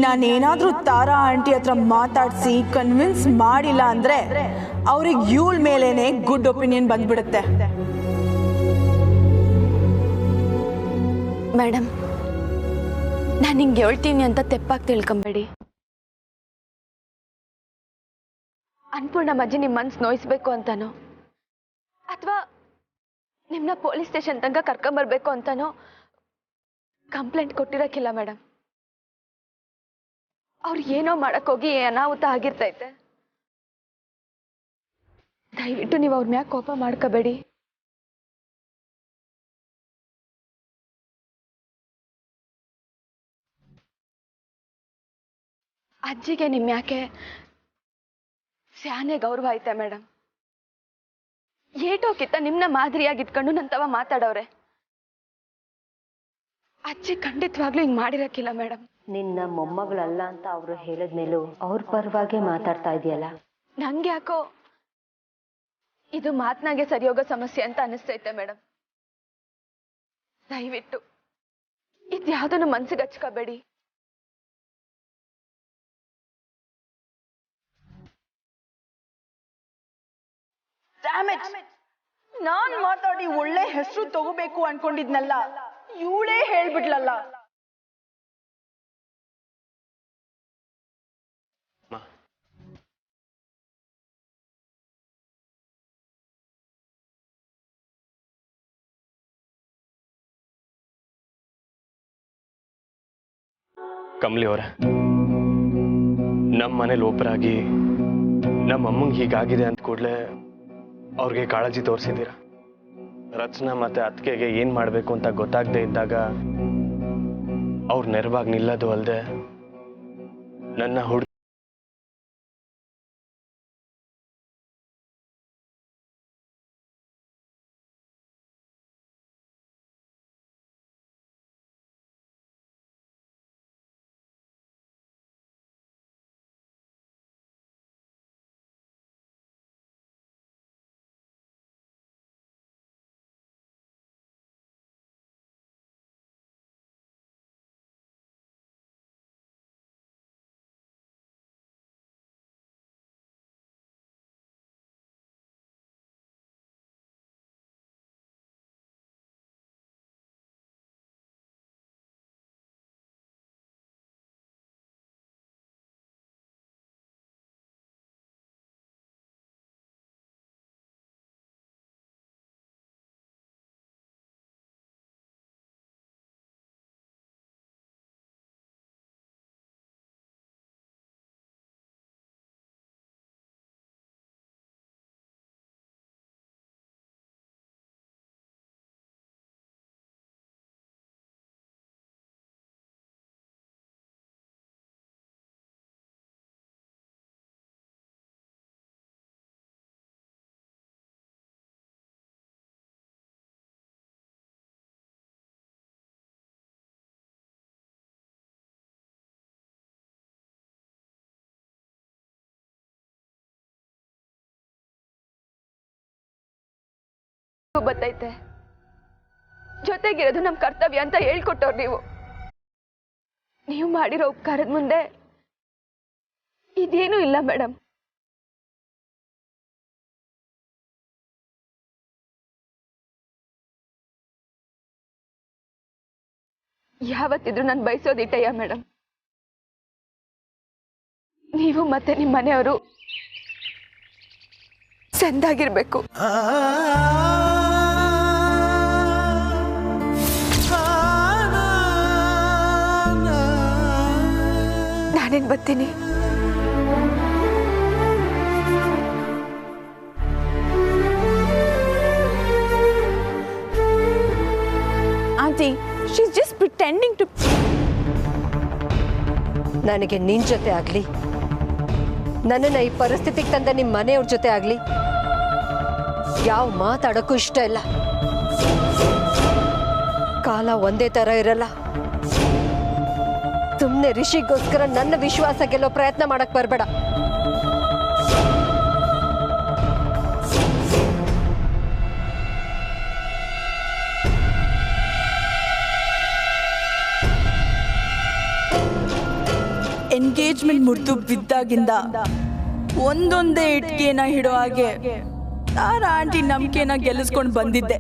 ನಾನೇನಾದ್ರೂ ತಾರಾ ಆಂಟಿ ಹತ್ರ ಮಾತಾಡಿಸಿ ಕನ್ವಿನ್ಸ್ ಮಾಡಿಲ್ಲ ಅಂದ್ರೆ ಅವ್ರಿಗೆ ಇವಳ ಮೇಲೇನೆ ಗುಡ್ ಒಪಿನಿಯನ್ ಬಂದ್ಬಿಡುತ್ತೆ. ಮೇಡಮ್, ನಾನು ಹಿಂಗೆ ಹೇಳ್ತೀನಿ ಅಂತ ತೆಪ್ಪಾಗಿ ತಿಳ್ಕೊಂಬೇಡಿ. ಅನ್ಪೂರ್ಣ ಅಜ್ಜಿ ನಿಮ್ಮ ಮನ್ಸು ನೋಯಿಸ್ಬೇಕು ಅಂತಾನೋ ಅಥವಾ ನಿಮ್ಮನ್ನ ಪೊಲೀಸ್ ಸ್ಟೇಷನ್ ತನಕ ಕರ್ಕೊಂಬರ್ಬೇಕು ಅಂತಾನೋ ಕಂಪ್ಲೇಂಟ್ ಕೊಟ್ಟಿರಕ್ಕಿಲ್ಲ ಮೇಡಮ್. ಅವ್ರು ಏನೋ ಮಾಡಕ್ಕೋಗಿ ಅನಾಹುತ ಆಗಿರ್ತೈತೆ. ದಯವಿಟ್ಟು ನೀವು ಅವ್ರ ಮ್ಯಾಗ ಕೋಪ ಮಾಡ್ಕೋಬೇಡಿ. ಅಜ್ಜಿಗೆ ನಿಮ್ಮ ಯಾಕೆ ಸ್ಯಾನೆ ಗೌರವ ಐತೆ ಮೇಡಮ್. ಏಟೋಕಿತ್ತ ನಿಮ್ನ ಮಾದರಿಯಾಗಿ ಇಟ್ಕೊಂಡು ನಂತವ ಮಾತಾಡೋರೆ. ಅಜ್ಜಿ ಖಂಡಿತವಾಗ್ಲೂ ಹಿಂಗ್ ಮಾಡಿರಕ್ಕಿಲ್ಲ ಮೇಡಮ್. ನಿನ್ನ ಮೊಮ್ಮಗಳಲ್ಲ ಅಂತ ಅವರು ಹೇಳಿದ್ಮೇಲೂ ಅವ್ರ ಪರವಾಗಿ ಮಾತಾಡ್ತಾ ಇದೆಯಲ್ಲ. ನಂಗೆ ಯಾಕೋ ಇದು ಮಾತ್ನಾಗೆ ಸರಿ ಹೋಗೋ ಸಮಸ್ಯೆ ಅಂತ ಅನಿಸ್ತೈತೆ ಮೇಡಮ್. ದಯವಿಟ್ಟು ಇದ್ಯಾವುದನ್ನು ಮನ್ಸಿಗೆ ಹಚ್ಕೋಬೇಡಿ. ನಾನ್ ಮಾತಾಡಿ ಒಳ್ಳೆ ಹೆಸರು ತಗೋಬೇಕು ಅನ್ಕೊಂಡಿದ್ನಲ್ಲ, ಇವಳೇ ಹೇಳ್ಬಿಡ್ಲಲ್ಲ. ಕಮಲಿ ಅವರೇ, ನಮ್ಮ ಮನೇಲಿ ಒಬ್ಬರಾಗಿ ನಮ್ಮ ಅಮ್ಮಂಗೆ ಹೀಗಾಗಿದೆ ಅಂದ ಕೂಡಲೇ ಅವ್ರಿಗೆ ಕಾಳಜಿ ತೋರಿಸಿದ್ದೀರ. ರಚನಾ ಮತ್ತೆ ಅತ್ತಿಗೆಗೆ ಏನು ಮಾಡಬೇಕು ಅಂತ ಗೊತ್ತಾಗದೆ ಇದ್ದಾಗ ಅವ್ರ ನೆರವಾಗಿ ನಿಲ್ಲೋದು ಅಲ್ಲದೆ ನನ್ನ ಹುಡುಗ ಬತ್ತೈತೆ. ಜೊತೆಗಿರೋದು ನಮ್ ಕರ್ತವ್ಯ ಅಂತ ಹೇಳ್ಕೊಟ್ಟವ್ರು ನೀವು. ನೀವು ಮಾಡಿರೋ ಉಪಕಾರದ ಮುಂದೆ ಇದೇನೂ ಇಲ್ಲ ಮೇಡಮ್. ಯಾವತ್ತಿದ್ರು ನಾನು ಬಯಸೋದಿಟ್ಟಯ್ಯ ಮೇಡಮ್. ನೀವು ಮತ್ತೆ ನಿಮ್ಮ ಮನೆಯವರು ಚಂದಾಗಿರ್ಬೇಕು. ನಾನೇನ್ ಬರ್ತೀನಿ. Aunty, she's just pretending to. ನನಗೆ ನಿನ್ ಜೊತೆ ಆಗ್ಲಿ, ನನ್ನನ್ನ ಈ ಪರಿಸ್ಥಿತಿಗೆ ತಂದ ನಿಮ್ಮ ಮನೆಯವ್ರ ಜೊತೆ ಆಗ್ಲಿ ಯಾವ ಮಾತಾಡಕ್ಕೂ ಇಷ್ಟ ಇಲ್ಲ. ಕಾಲ ಒಂದೇ ತರ ಇರಲ್ಲ. ಸುಮ್ಮನೆ ರಿಷಿಗೋಸ್ಕರ ನನ್ನ ವಿಶ್ವಾಸ ಗೆಲ್ಲೋ ಪ್ರಯತ್ನ ಮಾಡಕ್ ಬರ್ಬೇಡ. ಎಂಗೇಜ್ಮೆಂಟ್ ಮುರಿದು ಬಿದ್ದಾಗಿಂದ ಒಂದೊಂದೇ ಇಟ್ಕೆನ ಹಿಡೋ ಹಾಗೆ ತಾರಾ ಆಂಟಿ ನಂಬಿಕೆನ ಗೆಲ್ಲಿಸ್ಕೊಂಡು ಬಂದಿದ್ದೆ.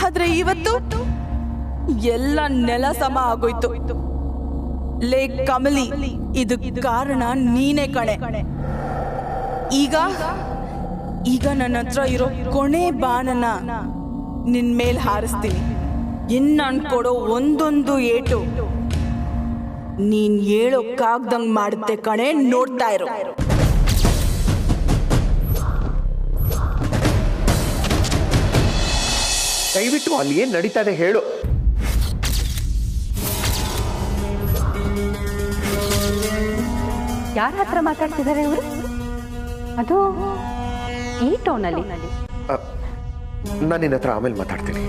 ಆದ್ರೆ ಇವತ್ತು ಎಲ್ಲ ನೆಲ ಸಮ ಆಗೋಯ್ತು. ಲೇ ಕಮಲಿ, ಇದು ಕಾರಣ ನೀನೇ ಕಣೆ. ಈಗ ನನ್ನ ಹತ್ರ ಇರೋ ಕೊನೆ ಬಾಣನ ನಿನ್ ಮೇಲ್ ಹಾರಿಸ್ತೀನಿ. ಇನ್ನು ಅನ್ಕೊಡೋ ಒಂದೊಂದು ಏಟು ನೀನ್ ಹೇಳೋಕ್ಕಾಗ್ದಂಗ್ ಮಾಡುತ್ತೆ ಕಣೆ, ನೋಡ್ತಾ ಇರೋ. ದಯವಿಟ್ಟು ಅಲ್ಲಿ ಏನ್ ನಡೀತಾ ಇದೆ ಹೇಳು. ಯಾರ ಹತ್ರ ಮಾತಾಡ್ತಿದ್ದಾರೆ ಇವರು? ಅದು ಈ ಟೋನಲ್ಲಿ. ನಾನು ನಿನ್ನ ಹತ್ರ ಆಮೇಲೆ ಮಾತಾಡ್ತೀನಿ.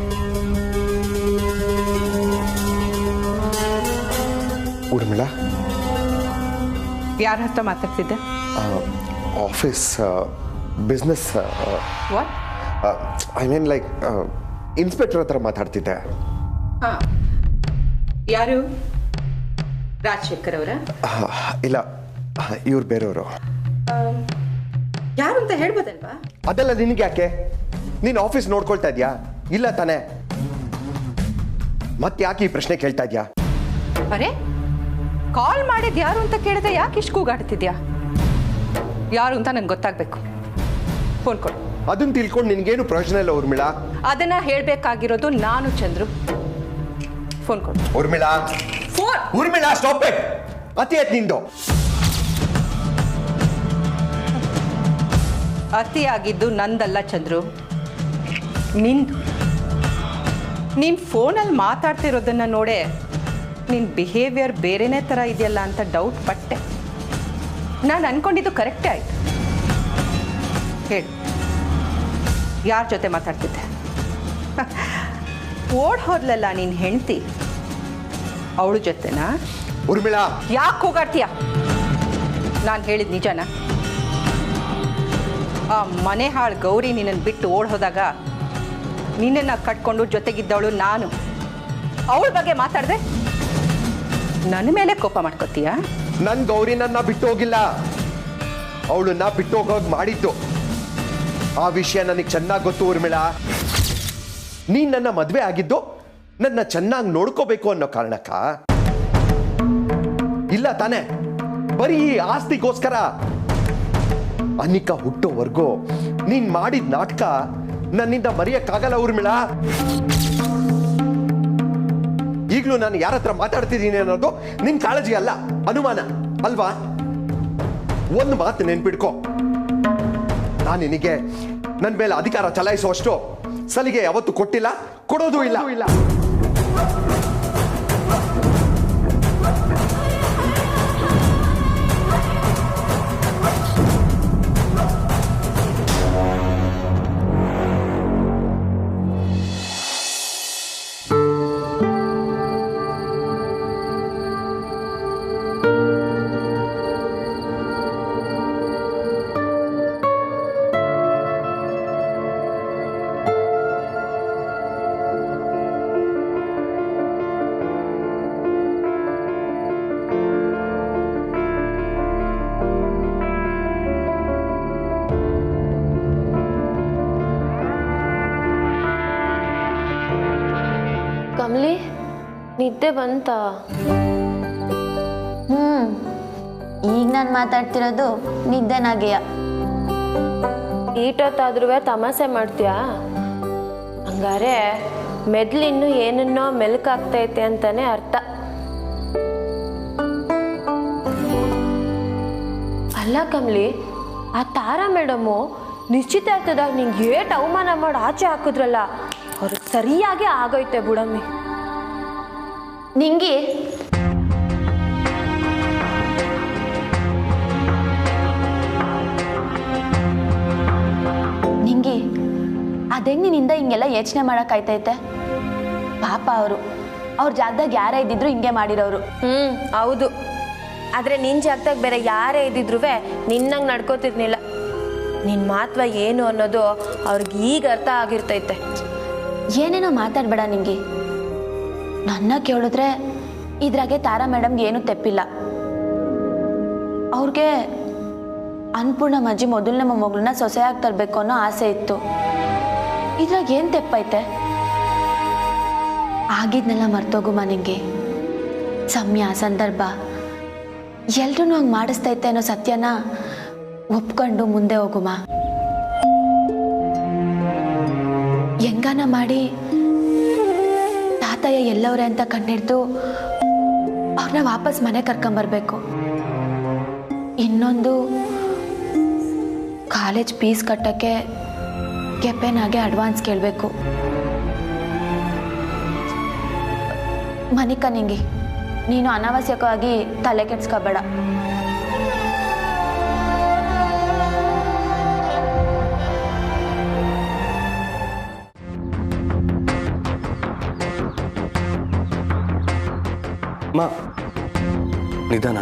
ಊರ್ಮಿಳಾ, ಯಾರ ಹತ್ರ ಮಾತಾಡ್ತಿದ್ದೆ? Office business, what? I mean like inspector ಹತ್ರ ಮಾತಾಡ್ತಿದ್ದೆ. ಯಾರು? ರಾಜಶೇಖರ್ ಅವರ? ಇಲ್ಲ, ಇವ್ರು ಬೇರೆಯವರು. ಯಾರು ಅಂತ ಹೇಳ್ಬೋದಲ್ವಾ? ಅದೆಲ್ಲ ನಿನಗೆ ಯಾಕೆ? ನೀನು ಆಫೀಸ್ ನೋಡ್ಕೊಳ್ತಾ ಇದ್ಯಾ? ಇಲ್ಲ ತಾನೆ? ಮತ್ತೆ ಯಾಕೆ ಈ ಪ್ರಶ್ನೆ ಕೇಳ್ತಾ ಇದ್ಯಾ? ಅರೆ, ಕಾಲ್ ಮಾಡಿದ್ ಯಾರು ಅಂತ ಕೇಳಿದ್ರೆ ಯಾಕೆ ಇಷ್ಟು ಕೂಗಾಡ್ತಿದ್ಯಾ? ಯಾರು ಅಂತ ನಂಗೆ ಗೊತ್ತಾಗ್ಬೇಕು. ಫೋನ್ ಕೊಡು. ಅದನ್ನ ತಿಳ್ಕೊಂಡು ನಿನ್ಗೇನು ಪ್ರಯೋಜನ ಇಲ್ಲ ಊರ್ಮಿಳಾ. ಅದನ್ನ ಹೇಳ್ಬೇಕಾಗಿರೋದು ನಾನು, ಚಂದ್ರು. ಫೋನ್ ಕೊಡು. Urmila, phone. Urmila, stop it. ಅತಿ ಆಯ್ತು ನಿಂದು. ಅತಿಯಾಗಿದ್ದು ನಂದಲ್ಲ ಚಂದ್ರು, ನಿಂದು. ನೀನ್ ಫೋನಲ್ಲಿ ಮಾತಾಡ್ತಿರೋದನ್ನ ನೋಡೆ ನಿನ್ ಬಿಹೇವಿಯರ್ ಬೇರೆನೇ ಥರ ಇದೆಯಲ್ಲ ಅಂತ ಡೌಟ್ ಪಟ್ಟೆ. ನಾನು ಅನ್ಕೊಂಡಿದ್ದು ಕರೆಕ್ಟೇ ಆಯ್ತು. ಹೇಳು, ಯಾರ ಜೊತೆ ಮಾತಾಡ್ತಿದ್ದೆ? ಓಡ್ ಹೋದ್ಲಲ್ಲ ನೀನ್ ಹೆಂಡ್ತಿ, ಅವಳ ಜೊತೆನಾ? ಊರ್ಮಿಳಾ, ಯಾಕೆ ಹೋಗಾಡ್ತೀಯ? ನಾನು ಹೇಳಿದ ನಿಜನಾ? ಆ ಮನೆ ಹಾಳು ಗೌರಿ ನಿನ್ನನ್ನು ಬಿಟ್ಟು ಓಡ್ ಹೋದಾಗ ನಿನ್ನನ್ನು ಕಟ್ಕೊಂಡು ಜೊತೆಗಿದ್ದವಳು ನಾನು. ಅವಳ ಬಗ್ಗೆ ಮಾತಾಡಿದೆ ನನ್ನ ಮೇಲೆ ಕೋಪ ಮಾಡ್ಕೋತೀಯ? ನನ್ ಗೌರಿ ನನ್ನ ಬಿಟ್ಟು ಹೋಗಿಲ್ಲ, ಅವಳನ್ನ ಬಿಟ್ಟು ಹೋಗೋಗ್ ಮಾಡಿದ್ದು. ಆ ವಿಷಯ ನನಗೆ ಚೆನ್ನಾಗಿ ಗೊತ್ತು ಊರ್ಮಿಳಾ. ನೀನ್ ನನ್ನ ಮದ್ವೆ ಆಗಿದ್ದು ನನ್ನ ಚೆನ್ನಾಗಿ ನೋಡ್ಕೋಬೇಕು ಅನ್ನೋ ಕಾರಣಕ್ಕ? ಇಲ್ಲ ತಾನೆ? ಬರೀ ಈ ಆಸ್ತಿಗೋಸ್ಕರ? ಅನಿಕಾ ಹುಟ್ಟೋವರೆಗೂ ನೀನ್ ಮಾಡಿದ ನಾಟಕ ನನ್ನಿಂದ ಮರೆಯಕ್ಕಾಗಲ್ಲ ಊರ್ಮಿಳಾ. ಈಗಲೂ ನಾನು ಯಾರ ಹತ್ರ ಮಾತಾಡ್ತಿದ್ದೀನಿ ಅನ್ನೋದು ನಿನ್ ಕಾಳಜಿ ಅಲ್ಲ, ಅನುಮಾನ ಅಲ್ವಾ? ಒಂದು ಮಾತು ನೆನ್ಪಿಡ್ಕೋ, ನಾನು ನಿನಗೆ ನನ್ನ ಮೇಲೆ ಅಧಿಕಾರ ಚಲಾಯಿಸುವಷ್ಟು ಸಲಿಗೆ ಯಾವತ್ತು ಕೊಟ್ಟಿಲ್ಲ, ಕೊಡೋದು ಇಲ್ಲ. ಕಮಲಿ, ನಿದ್ದೆ ಬಂತ? ಈಗ ನಾನು ಮಾತಾಡ್ತಿರೋದು ನಿದ್ದೆನಾಗೆಯ. ಈಟೊತ್ತಾದ್ರೂ ತಮಾಷೆ ಮಾಡ್ತೀಯಾ? ಹಂಗಾರೆ ಮೆದ್ಲಿನ್ನು ಏನನ್ನೋ ಮೆಲ್ಕಾಗ್ತೈತೆ ಅಂತಾನೆ ಅರ್ಥ. ಅಲ್ಲ ಕಮಲಿ, ಆ ತಾರಾ ಮೇಡಮು ನಿಶ್ಚಿತಾರ್ಥದಾಗ ನಿಂಗೆ ಏಟ್ ಅವಮಾನ ಮಾಡಿ ಆಚೆ ಹಾಕಿದ್ರಲ್ಲ, ಅವ್ರಿಗೆ ಸರಿಯಾಗಿ ಆಗೋಯ್ತೆ ಬಿಡಮ್ಮಿ. ನಿಂಗೆ ನಿಂಗೆ ಅದೆಂಗ್ ನಿನ್ನಿಂದ ಹಿಂಗೆಲ್ಲ ಯೋಚನೆ ಮಾಡೋಕ್ಕಾಯ್ತೈತೆ? ಪಾಪ ಅವ್ರ ಜಾಗದಾಗ ಯಾರೇ ಇದ್ದಿದ್ರು ಹಿಂಗೆ ಮಾಡಿರೋರು. ಹೌದು. ಆದರೆ ನಿನ್ನ ಜಾಗದಾಗ ಬೇರೆ ಯಾರೇ ಇದ್ದಿದ್ರು ನಿನ್ನಂಗೆ ನಡ್ಕೋತಿರ್ನಿಲ್ಲ. ನಿನ್ನ ಮಹತ್ವ ಏನು ಅನ್ನೋದು ಅವ್ರಿಗೆ ಈಗ ಅರ್ಥ ಆಗಿರ್ತೈತೆ. ಏನೇನೋ ಮಾತಾಡ್ಬೇಡ ನಿಂಗೆ. ನನ್ನ ಕೇಳಿದ್ರೆ ಇದ್ರಾಗೆ ತಾರಾ ಮೇಡಮ್ಗೆ ಏನೂ ತೆಪ್ಪಿಲ್ಲ. ಅವ್ರಿಗೆ ಅನ್ನಪೂರ್ಣ ಅಜ್ಜಿ ಮೊದಲನೇ ಮೊಮ್ಮಗಳನ್ನ ಸೊಸೆಯಾಗಿ ತರಬೇಕು ಅನ್ನೋ ಆಸೆ ಇತ್ತು. ಇದ್ರಾಗ ಏನು ತೆಪ್ಪೈತೆ? ಆಗಿದ್ನೆಲ್ಲ ಮರ್ತೋಗುಮ ನಿಂಗೆ. ಸಮಯ ಸಂದರ್ಭ ಎಲ್ರೂ ಹಂಗೆ ಮಾಡಿಸ್ತೈತೆ ಅನ್ನೋ ಸತ್ಯನ ಒಪ್ಕೊಂಡು ಮುಂದೆ ಹೋಗುಮ. ಹೆಂಗಾನ ಮಾಡಿ ತಾತಯ್ಯ ಎಲ್ಲವ್ರೆ ಅಂತ ಕಂಡಿಡ್ದು ಅವ್ರನ್ನ ವಾಪಸ್ ಮನೆ ಕರ್ಕೊಂಬರ್ಬೇಕು. ಇನ್ನೊಂದು ಕಾಲೇಜ್ ಫೀಸ್ ಕಟ್ಟಕ್ಕೆ ಕೆಪೆನಾಗೆ ಅಡ್ವಾನ್ಸ್ ಕೇಳಬೇಕು. ಮನಿಕ ನಿಂಗೆ ನೀನು ಅನಾವಶ್ಯಕವಾಗಿ ತಲೆ ಕೆಡ್ಸ್ಕೋಬೇಡ. ಮಾ ನಿಧಾನ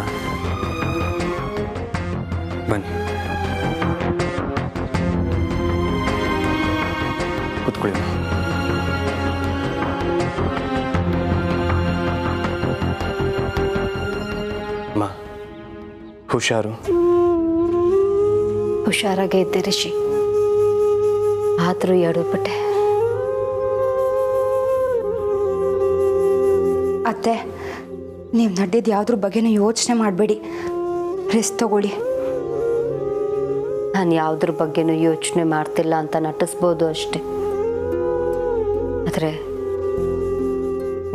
ಬನ್ನಿ ಕೂತ್ಕೊಳ್ಳಿ. ಮಾ ಹುಷಾರು. ಹುಷಾರಾಗೇ ಇದ್ದೆ ರಿಷಿ, ಆದರೂ ಎಡಬಿಟ್ಟೆ. ಅತ್ತೆ, ನೀವು ನಡೆದಿದ್ದು ಯಾವುದ್ರ ಬಗ್ಗೆನೂ ಯೋಚನೆ ಮಾಡಬೇಡಿ, ರೆಸ್ಟ್ ತಗೊಳ್ಳಿ. ನಾನು ಯಾವುದ್ರ ಬಗ್ಗೆನೂ ಯೋಚನೆ ಮಾಡ್ತಿಲ್ಲ ಅಂತ ನಟಿಸ್ಬೋದು ಅಷ್ಟೆ, ಆದರೆ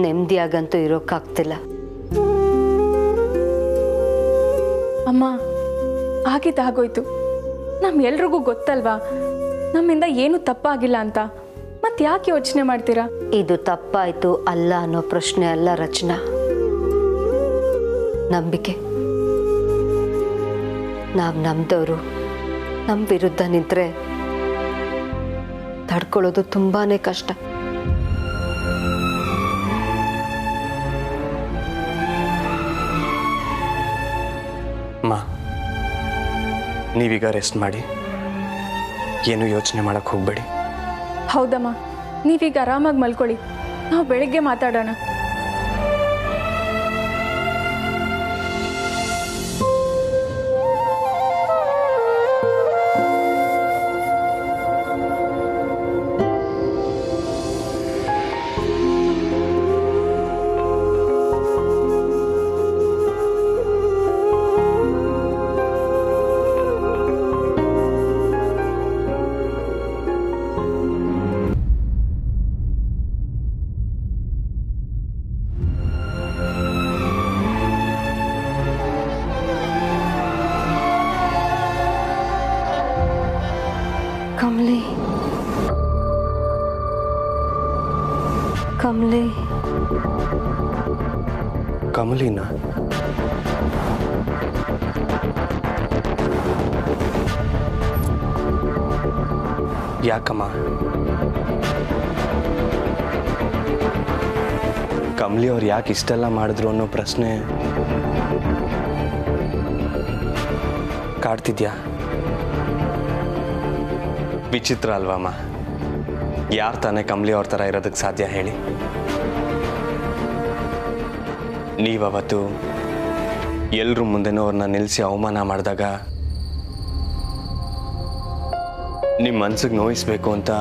ನೆಮ್ಮದಿಯಾಗಂತೂ ಇರೋಕ್ಕಾಗ್ತಿಲ್ಲ. ಅಮ್ಮ, ಆಗಿದ್ದಾಗೋಯ್ತು. ನಮ್ಮೆಲ್ರಿಗೂ ಗೊತ್ತಲ್ವಾ ನಮ್ಮಿಂದ ಏನು ತಪ್ಪಾಗಿಲ್ಲ ಅಂತ. ಮತ್ತೆ ಯಾಕೆ ಯೋಚನೆ ಮಾಡ್ತೀರಾ? ಇದು ತಪ್ಪಾಯ್ತು ಅಲ್ಲ ಅನ್ನೋ ಪ್ರಶ್ನೆ ಅಲ್ಲ ರಚನಾ, ನಂಬಿಕೆ. ನಾವು ನಮ್ದವರು ನಮ್ಮ ವಿರುದ್ಧ ನಿಂತರೆ ತಡ್ಕೊಳ್ಳೋದು ತುಂಬಾನೇ ಕಷ್ಟ. ಮಾ ನೀವೀಗ ರೆಸ್ಟ್ ಮಾಡಿ, ಏನು ಯೋಚನೆ ಮಾಡಕ್ಕೆ ಹೋಗಬೇಡಿ. ಹೌದಮ್ಮ, ನೀವೀಗ ಆರಾಮಾಗಿ ಮಲ್ಕೊಳ್ಳಿ. ನಾವು ಬೆಳಿಗ್ಗೆ ಮಾತಾಡೋಣ. ಕಮಲಿ, ಕಮಲಿ, ಕಮಲಿನ ಯಾಕಮ್ಮ? ಕಮಲಿ ಅವ್ರು ಯಾಕೆ ಇಷ್ಟೆಲ್ಲ ಮಾಡಿದ್ರು ಅನ್ನೋ ಪ್ರಶ್ನೆ ಕಾಡ್ತಿದ್ಯಾ? ವಿಚಿತ್ರ ಅಲ್ವಮ್ಮ? ಯಾರು ತಾನೇ ಕಮಲಿ ಅವ್ರ ಥರ ಇರೋದಕ್ಕೆ ಸಾಧ್ಯ ಹೇಳಿ? ನೀವವತ್ತು ಎಲ್ಲರೂ ಮುಂದೆನೂ ಅವ್ರನ್ನ ನಿಲ್ಲಿಸಿ ಅವಮಾನ ಮಾಡಿದಾಗ ನಿಮ್ಮ ಮನ್ಸಿಗೆ ನೋಯಿಸ್ಬೇಕು ಅಂತ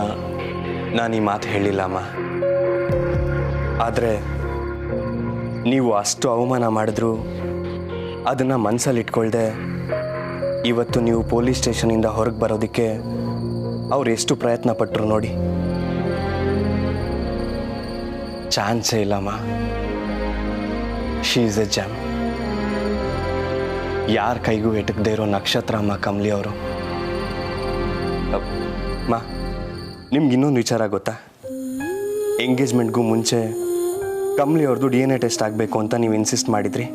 ನಾನು ಈ ಮಾತು ಹೇಳಿಲ್ಲಮ್ಮ. ಆದರೆ ನೀವು ಅಷ್ಟು ಅವಮಾನ ಮಾಡಿದ್ರು ಅದನ್ನು ಮನಸ್ಸಲ್ಲಿ ಇಟ್ಕೊಳ್ದೆ ಇವತ್ತು ನೀವು ಪೊಲೀಸ್ ಸ್ಟೇಷನಿಂದ ಹೊರಗೆ ಬರೋದಕ್ಕೆ ಅವ್ರು ಎಷ್ಟು ಪ್ರಯತ್ನ ಪಟ್ಟರು ನೋಡಿ. ಚಾನ್ಸೇ ಇಲ್ಲಮ್ಮ. She is A jam. ಯಾರ ಕೈಗೂ ಎಟಕದೇ ಇರೋ ನಕ್ಷತ್ರ ಅಮ್ಮ ಕಮಲಿ ಅವರು. ಮಾ, ನಿಮ್ಗೆ ಇನ್ನೊಂದು ವಿಚಾರ ಗೊತ್ತಾ? ಎಂಗೇಜ್ಮೆಂಟ್ಗೂ ಮುಂಚೆ ಕಮಲಿ ಅವ್ರದ್ದು DNA ಟೆಸ್ಟ್ ಆಗಬೇಕು ಅಂತ ನೀವು ಇನ್ಸಿಸ್ಟ್ ಮಾಡಿದ್ರಿ.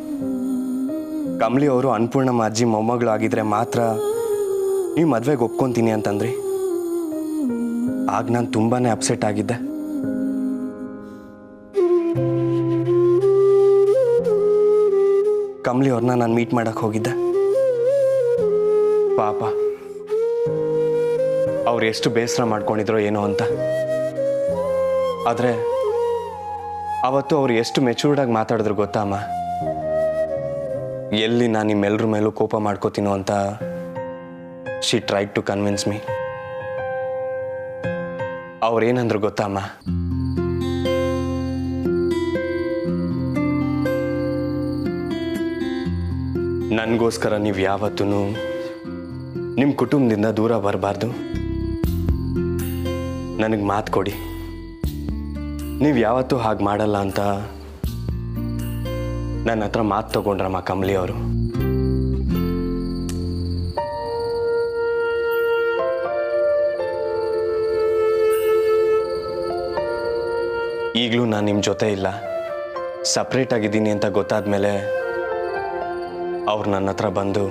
ಕಮಲಿ ಅವರು ಅನ್ನಪೂರ್ಣಮ್ಮ ಅಜ್ಜಿ ಮೊಮ್ಮಗಳು ಆಗಿದ್ರೆ ಮಾತ್ರ ನೀವು ಮದುವೆಗೆ ಒಪ್ಕೊತೀನಿ ಅಂತಂದ್ರಿ. ಆಗ ನಾನು ತುಂಬಾ ಅಪ್ಸೆಟ್ ಆಗಿದ್ದೆ. ಕಮಲಿ ಅವ್ರನ್ನ ನಾನು ಮೀಟ್ ಮಾಡಕ್ಕೆ ಹೋಗಿದ್ದೆ. ಪಾಪ ಅವ್ರು ಎಷ್ಟು ಬೇಸರ ಮಾಡ್ಕೊಂಡಿದ್ರೋ ಏನೋ ಅಂತ. ಆದರೆ ಅವತ್ತು ಅವ್ರು ಎಷ್ಟು ಮೆಚೂರ್ಡಾಗಿ ಮಾತಾಡಿದ್ರು ಗೊತ್ತಾ ಅಮ್ಮ? ಎಲ್ಲಿ ನಾನು ನಿಮ್ಮೆಲ್ಲರ ಮೇಲೂ ಕೋಪ ಮಾಡ್ಕೋತೀನೋ ಅಂತ she tried to convince me. ಅವ್ರೇನಂದ್ರು ಗೊತ್ತಾ ಅಮ್ಮ, ನನಗೋಸ್ಕರ ನೀವು ಯಾವತ್ತೂ ನಿಮ್ಮ ಕುಟುಂಬದಿಂದ ದೂರ ಬರಬಾರ್ದು. ನನಗೆ ಮಾತು ಕೊಡಿ, ನೀವು ಯಾವತ್ತೂ ಹಾಗೆ ಮಾಡಲ್ಲ ಅಂತ ನನ್ನ ಹತ್ರ ಮಾತು ತಗೊಂಡ್ರಮ್ಮ ಕಮಲಿ ಅವರು. ಈಗಲೂ ನಾನು ನಿಮ್ಮ ಜೊತೆ ಇಲ್ಲ, ಸಪ್ರೇಟ್ ಆಗಿದ್ದೀನಿ ಅಂತ ಗೊತ್ತಾದ್ಮೇಲೆ ಅವ್ರು ನನ್ನ ಹತ್ರ ಬಂದು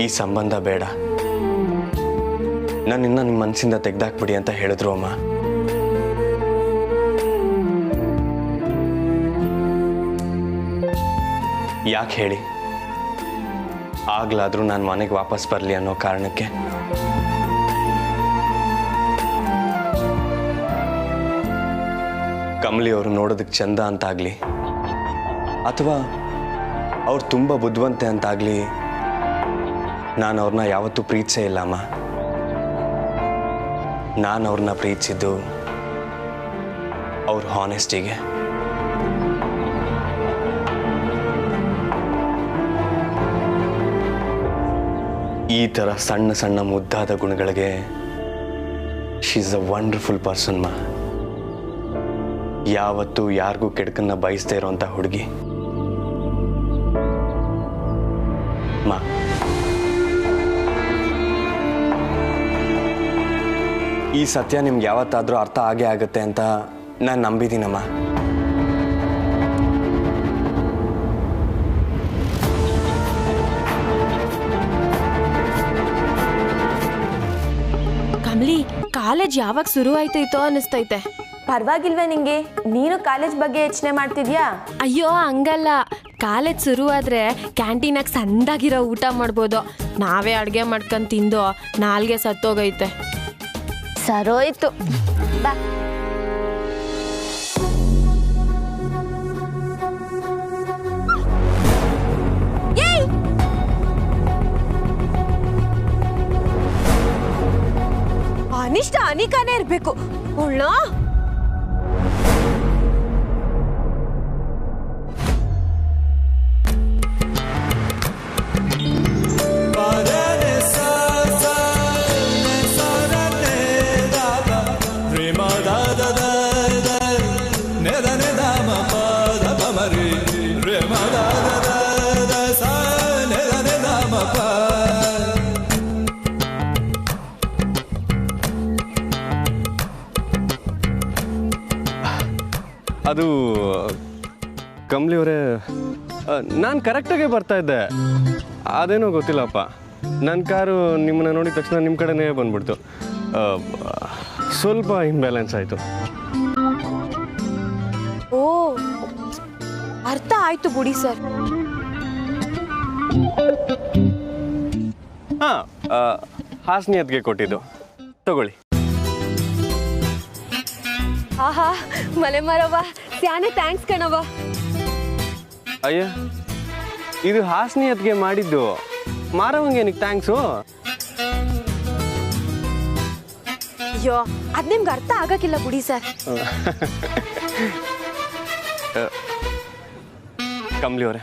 ಈ ಸಂಬಂಧ ಬೇಡ, ನನ್ನಿನ್ನ ನಿಮ್ಮ ಮನಸ್ಸಿಂದ ತೆಗ್ದಾಕ್ಬಿಡಿ ಅಂತ ಹೇಳಿದ್ರು ಅಮ್ಮ. ಯಾಕೆ ಹೇಳಿ, ಆಗ್ಲಾದ್ರೂ ನಾನು ಮನೆಗೆ ವಾಪಸ್ ಬರಲಿ ಅನ್ನೋ ಕಾರಣಕ್ಕೆ. ಕಮಲಿ ಅವರು ನೋಡೋದಕ್ಕೆ ಚಂದ ಅಂತಾಗ್ಲಿ ಅಥವಾ ಅವ್ರು ತುಂಬ ಬುದ್ಧಿವಂತೆ ಅಂತಾಗ್ಲಿ ನಾನು ಅವ್ರನ್ನ ಯಾವತ್ತೂ ಪ್ರೀತಿಸೇ ಇಲ್ಲ ಅಮ್ಮ. ನಾನು ಅವ್ರನ್ನ ಪ್ರೀತಿಸಿದ್ದು ಅವ್ರ ಹಾನೆಸ್ಟಿಗೆ. ಈ ಥರ ಸಣ್ಣ ಸಣ್ಣ ಮುದ್ದಾದ ಗುಣಗಳಿಗೆ she is a wonderful person ಮಾ. ಯಾವತ್ತೂ ಯಾರಿಗೂ ಕೆಡಕನ್ನ ಬಯಸದೇ ಇರೋಂಥ ಹುಡುಗಿ ಮಾ. ಈ ಸತ್ಯ ನಿಮ್ಗೆ ಯಾವತ್ತಾದರೂ ಅರ್ಥ ಆಗೇ ಆಗುತ್ತೆ ಅಂತ ನಾನು ನಂಬಿದ್ದೀನಮ್ಮ. ಕಮಲಿ, ಕಾಲೇಜ್ ಯಾವಾಗ ಶುರು ಆಯ್ತೈತೋ ಅನಿಸ್ತೈತೆ. ಪರವಾಗಿಲ್ವೇ ನಿಂಗೆ? ನೀನು ಕಾಲೇಜ್ ಬಗ್ಗೆ ಯೋಚನೆ ಮಾಡ್ತಿದ್ಯಾ? ಅಯ್ಯೋ ಹಂಗಲ್ಲ, ಕಾಲೇಜ್ ಶುರು ಆದ್ರೆ ಕ್ಯಾಂಟೀನಾಗ ಸಂದಾಗಿರೋ ಊಟ ಮಾಡ್ಬೋದು. ನಾವೇ ಅಡುಗೆ ಮಾಡ್ಕೊಂಡು ತಿಂದು ನಾಲ್ಗೆ ಸತ್ತೋಗೈತೆ. ಸರೋಯ್ತು ಬಾ. ಅನಿಷ್ಟ ಅನಿಕಾನೇ ಇರ್ಬೇಕು ಉಳ್ಳ. ಅದು ಕಮಲಿ ಅವರೇ, ನಾನು ಕರೆಕ್ಟಾಗೆ ಬರ್ತಾ ಇದ್ದೆ, ಅದೇನೋ ಗೊತ್ತಿಲ್ಲಪ್ಪ. ನನ್ನ ಕಾರು ನಿಮ್ಮನ್ನ ನೋಡಿದ ತಕ್ಷಣ ನಿಮ್ಮ ಕಡೆನೇ ಬಂದ್ಬಿಡ್ತು. ಸ್ವಲ್ಪ ಇಂಬ್ಯಾಲೆನ್ಸ್ ಆಯಿತು. ಓ, ಅರ್ಥ ಆಯ್ತು ಬಿಡಿ ಸರ್. ಹಾಂ, ಹಾಸನಿಯತ್ಗೆ ಕೊಟ್ಟಿದ್ದು ತಗೊಳ್ಳಿ. ಆಹಾ ಮಲೆ ಮಾರವ್ವ, ಸ್ಯಾನೆ ಥ್ಯಾಂಕ್ಸ್ ಕಣವ್ವ. ಅಯ್ಯ, ಇದು ಹಾಸನಿಯತ್ಗೆ ಮಾಡಿದ್ದು, ಮಾರವಂಗೆ ಏನಕ್ಕೆ ಥ್ಯಾಂಕ್ಸು? ಅಯ್ಯೋ, ಅದ್ ನಿಮ್ಗೆ ಅರ್ಥ ಆಗಕ್ಕಿಲ್ಲ ಬಿಡಿ ಸರ್. ಕಮಲಿ ಅವರೇ,